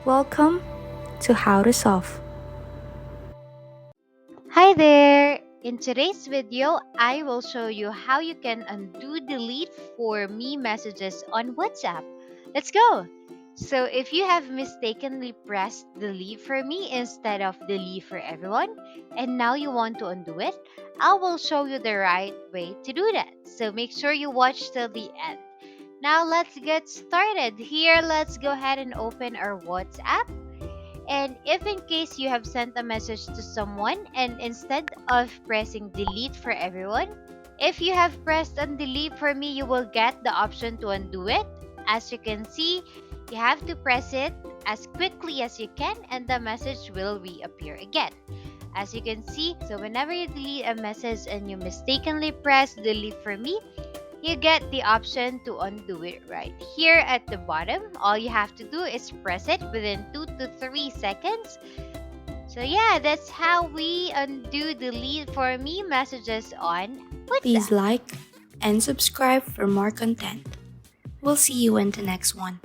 Welcome to How to Solve. Hi there! In today's video, I will show you how you can undo delete for me messages on WhatsApp. Let's go! So if you have mistakenly pressed delete for me instead of delete for everyone, and now you want to undo it, I will show you the right way to do that. So make sure you watch till the end. Now let's get started. Here, let's go ahead and open our WhatsApp. And if in case you have sent a message to someone and instead of pressing delete for everyone, if you have pressed on delete for me, you will get the option to undo it. As you can see, you have to press it as quickly as you can and the message will reappear again. As you can see, so whenever you delete a message and you mistakenly press delete for me, you get the option to undo it right here at the bottom. All you have to do is press it within 2 to 3 seconds. So yeah, that's how we undo delete for me messages on Please WhatsApp. like and subscribe for more content. We'll see you in the next one.